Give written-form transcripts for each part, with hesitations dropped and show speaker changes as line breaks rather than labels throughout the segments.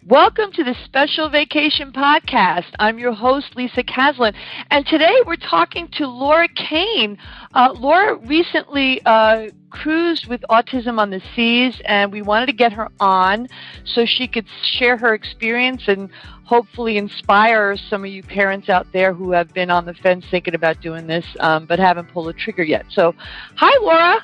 Welcome to the Special Vacation Podcast. I'm your host, Lisa Caslin, and today we're talking to Laura Kane. Laura recently cruised with Autism on the Seas, and we wanted to get her on so she could share her experience and hopefully inspire some of you parents out there who have been on the fence thinking about doing this but haven't pulled the trigger yet. So, hi, Laura.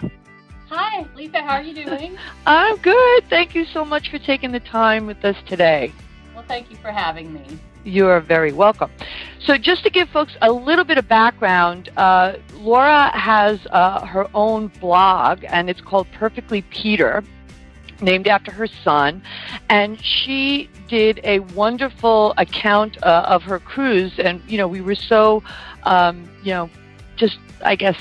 Hi, Lisa. How are you doing?
I'm good. Thank you so much for taking the time with us today.
Well, thank you for having me.
You are very welcome. So just to give folks a little bit of background, Laura has her own blog, and it's called Perfectly Peter, named after her son. And she did a wonderful account of her cruise. And, we were so, just, I guess,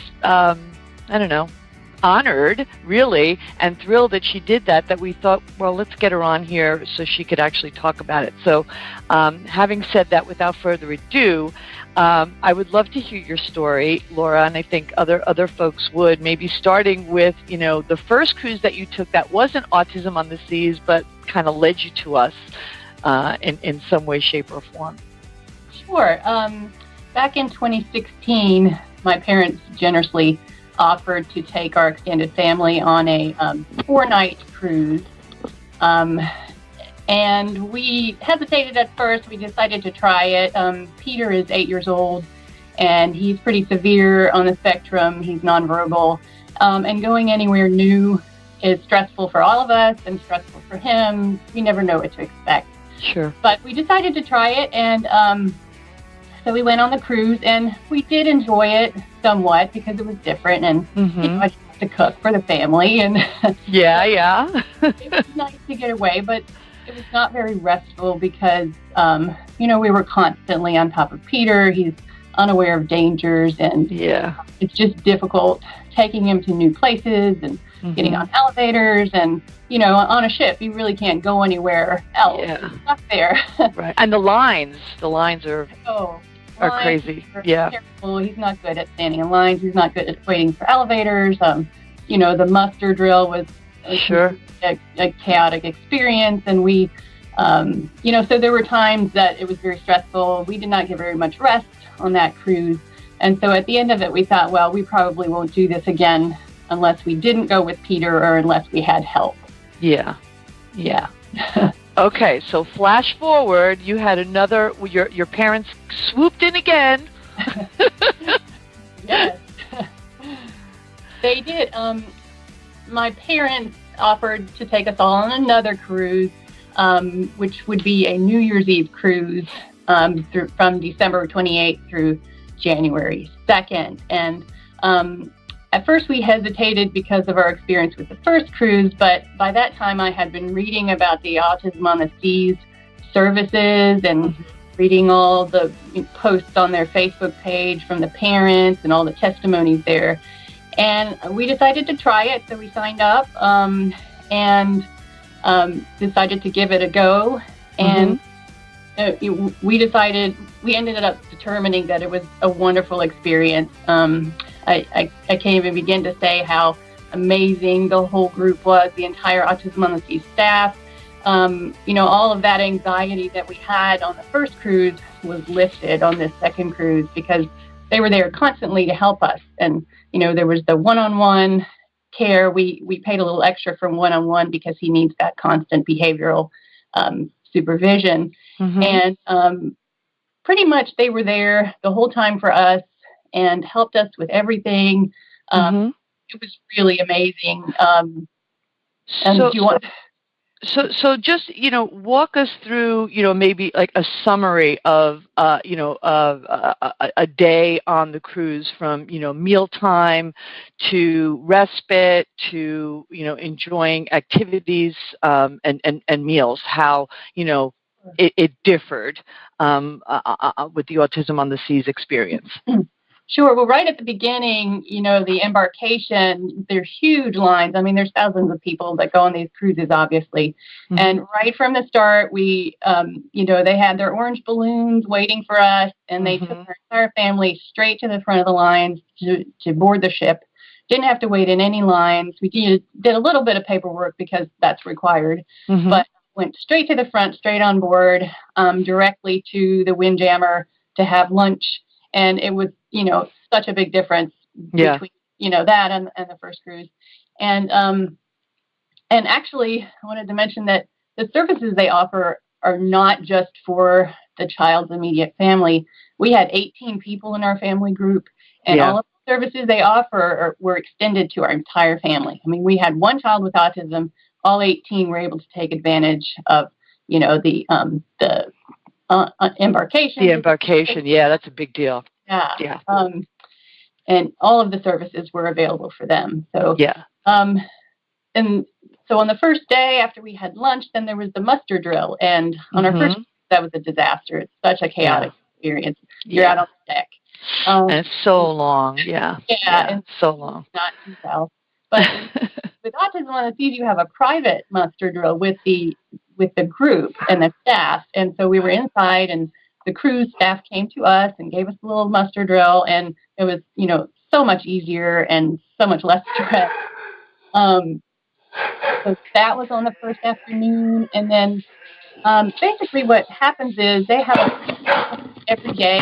honored, really, and thrilled that she did that we thought, well, let's get her on here so she could actually talk about it. So having said that, without further ado, I would love to hear your story, Laura, and I think other folks would, maybe starting with, the first cruise that you took that wasn't Autism on the Seas, but kind of led you to us in some way, shape, or form.
Sure. Back in 2016, my parents generously offered to take our extended family on a 4-night cruise. And we hesitated at first. We decided to try it. Peter is 8 years old, and he's pretty severe on the spectrum. He's nonverbal. And going anywhere new is stressful for all of us and stressful for him. We never know what to expect.
Sure.
But we decided to try it, and so we went on the cruise, and we did enjoy it somewhat because it was different, and I had to cook for the family, and
yeah.
It was nice to get away, but it was not very restful because we were constantly on top of Peter. He's unaware of dangers, and it's just difficult taking him to new places and getting on elevators, and on a ship you really can't go anywhere else. You're stuck there.
Right. And the lines are crazy.
Terrible. He's not good at standing in lines. He's not good at waiting for elevators. The muster drill was a chaotic experience, and we, so there were times that it was very stressful. We did not get very much rest on that cruise, and so at the end of it, we thought, well, we probably won't do this again unless we didn't go with Peter or unless we had help.
Yeah. Okay, so flash forward, you had your parents swooped in again.
Yes, they did. My parents offered to take us all on another cruise, which would be a New Year's Eve cruise from December 28th through January 2nd. And at first, we hesitated because of our experience with the first cruise, but by that time, I had been reading about the Autism on the Seas services and reading all the posts on their Facebook page from the parents and all the testimonies there. And we decided to try it, so we signed up and decided to give it a go. And we ended up determining that it was a wonderful experience. I can't even begin to say how amazing the whole group was, the entire Autism on the Seas staff. All of that anxiety that we had on the first cruise was lifted on this second cruise because they were there constantly to help us. And, there was the one-on-one care. We paid a little extra for one-on-one because he needs that constant behavioral supervision. And pretty much they were there the whole time for us and helped us with everything. It was really amazing.
So just, walk us through, maybe like a summary of, a day on the cruise from, mealtime to respite to, enjoying activities and meals, how, it differed with the Autism on the Seas experience.
Sure. Well, right at the beginning, the embarkation, there's huge lines. I mean, there's thousands of people that go on these cruises, obviously. And right from the start, we, they had their orange balloons waiting for us, and they took our entire family straight to the front of the lines to board the ship. Didn't have to wait in any lines. We did a little bit of paperwork because that's required. But went straight to the front, straight on board, directly to the Windjammer to have lunch. And it was, such a big difference between, that and the first cruise. And actually, I wanted to mention that the services they offer are not just for the child's immediate family. We had 18 people in our family group, and all of the services they offer were extended to our entire family. I mean, we had one child with autism. All 18 were able to take advantage of, the embarkation.
The embarkation, that's a big deal.
Yeah. And all of the services were available for them. So, and so on the first day after we had lunch, then there was the muster drill. And on our first, that was a disaster. It's such a chaotic experience. You're out on the deck.
And it's so long. And so long.
Not too well. But with Autism on the Seas, you have a private muster drill with the group and the staff. And so we were inside, and the cruise staff came to us and gave us a little muster drill. And it was, so much easier and so much less stress. So that was on the first afternoon. And then basically what happens is they have a every day.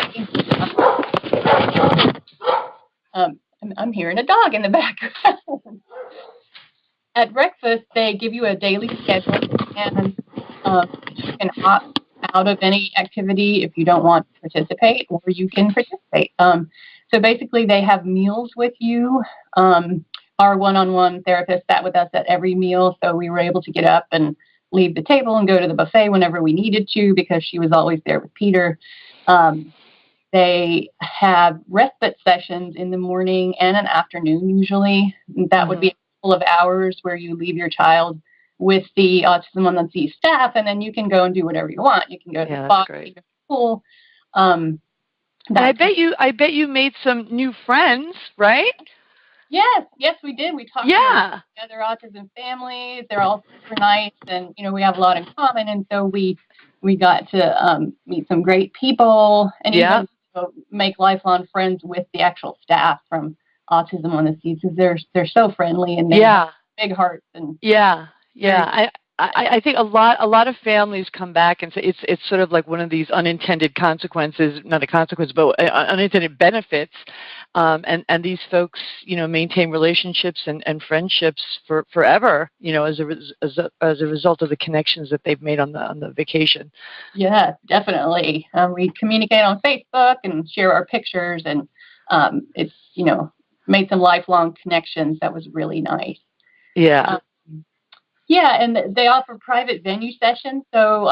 I'm hearing a dog in the background. At breakfast, they give you a daily schedule, and you can opt out of any activity if you don't want to participate, or you can participate. So basically, they have meals with you. Our one-on-one therapist sat with us at every meal, so we were able to get up and leave the table and go to the buffet whenever we needed to, because she was always there with Peter. They have respite sessions in the morning and an afternoon, usually. That would be a couple of hours where you leave your child with the Autism on the Seas staff, and then you can go and do whatever you want. You can go to the spa, go to the pool.
And I bet you made some new friends, right?
Yes, we did. We talked to other autism families. They're all super nice, and we have a lot in common. And so we got to meet some great people, and even make lifelong friends with the actual staff from Autism on the Seas, because they're so friendly and they have big hearts. And
I think a lot of families come back and say it's sort of like one of these unintended consequences, not a consequence, but unintended benefits. And these folks, maintain relationships and friendships forever, as a result of the connections that they've made on the vacation.
Yeah, definitely. We communicate on Facebook and share our pictures, and it's made some lifelong connections. That was really nice. And they offer private venue sessions. So,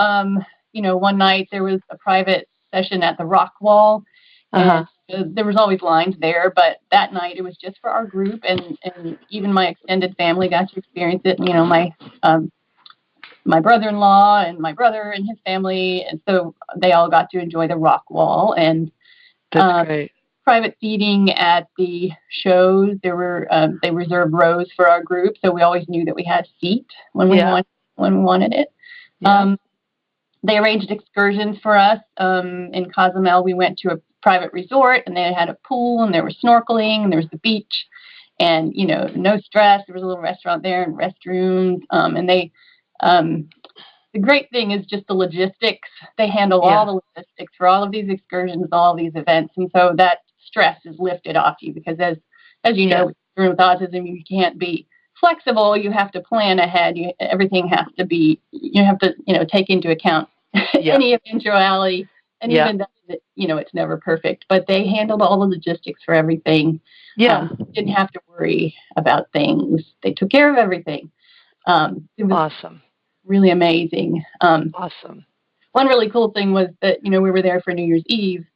one night there was a private session at the Rock Wall, and there was always lines there. But that night it was just for our group, and even my extended family got to experience it. My brother-in-law and my brother and his family, and so they all got to enjoy the Rock Wall. And
that's great.
Private seating at the shows. There were they reserved rows for our group, so we always knew that we had a seat when we wanted it. They arranged excursions for us. In Cozumel, we went to a private resort, and they had a pool, and there was snorkeling, and there was the beach, and no stress. There was a little restaurant there and restrooms, and they. The great thing is just the logistics. They handle all the logistics for all of these excursions, all these events, and so that stress is lifted off you, because as you know, with autism, you can't be flexible. You have to plan ahead. Everything has to be. You have to take into account any eventuality, and even that it's never perfect. But they handled all the logistics for everything. Didn't have to worry about things. They took care of everything. It was
awesome.
Really amazing.
Awesome.
One really cool thing was that, we were there for New Year's Eve,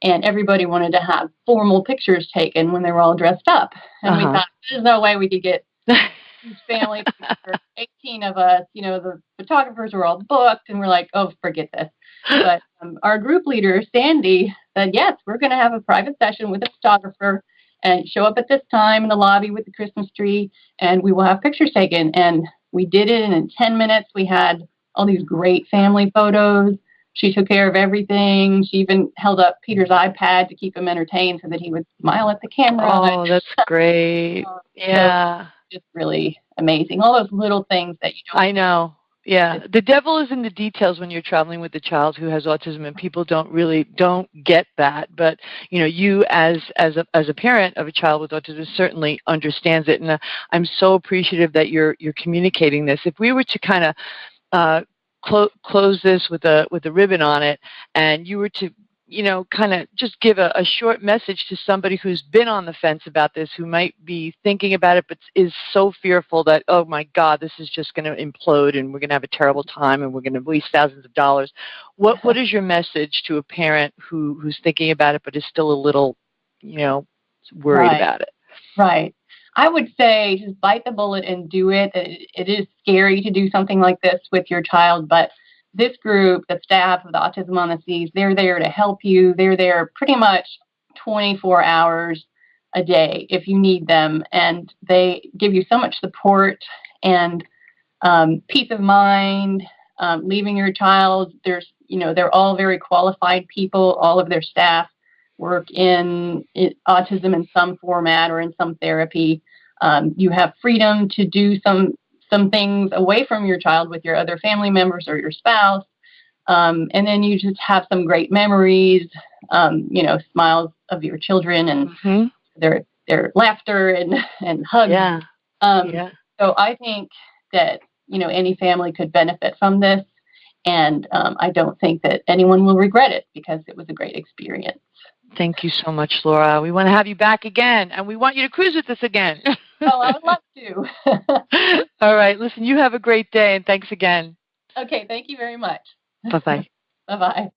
and everybody wanted to have formal pictures taken when they were all dressed up. And we thought, there's no way we could get huge family picture, 18 of us. The photographers were all booked, and we're like, oh, forget this. But our group leader, Sandy, said, yes, we're going to have a private session with a photographer, and show up at this time in the lobby with the Christmas tree, and we will have pictures taken. And we did it, and in 10 minutes, we had all these great family photos. She took care of everything. She even held up Peter's iPad to keep him entertained so that he would smile at the camera.
Oh, that's great.
So just really amazing. All those little things that you don't.
I know. Yeah, the devil is in the details when you're traveling with a child who has autism, and people don't get that. But you as a parent of a child with autism certainly understands it, and I'm so appreciative that you're communicating this. If we were to kind of close this with a ribbon on it, and you were to kind of just give a short message to somebody who's been on the fence about this, who might be thinking about it but is so fearful that, oh my God, this is just going to implode and we're going to have a terrible time and we're going to waste thousands of dollars. What is your message to a parent who's thinking about it but is still a little worried about it?
Right. I would say just bite the bullet and do it. It is scary to do something like this with your child, but this group, the staff of the Autism on the Seas, they're there to help you. They're there pretty much 24 hours a day if you need them, and they give you so much support and peace of mind. Leaving your child, they're all very qualified people. All of their staff work in autism in some format or in some therapy. You have freedom to do some things away from your child with your other family members or your spouse. And then you just have some great memories, smiles of your children and their laughter and hugs.
Yeah.
So I think that, any family could benefit from this. And I don't think that anyone will regret it because it was a great experience.
Thank you so much, Laura. We want to have you back again, and we want you to cruise with us again.
Oh, I would love to.
All right. Listen, you have a great day, and thanks again.
Okay. Thank you very much.
Bye-bye.
Bye-bye.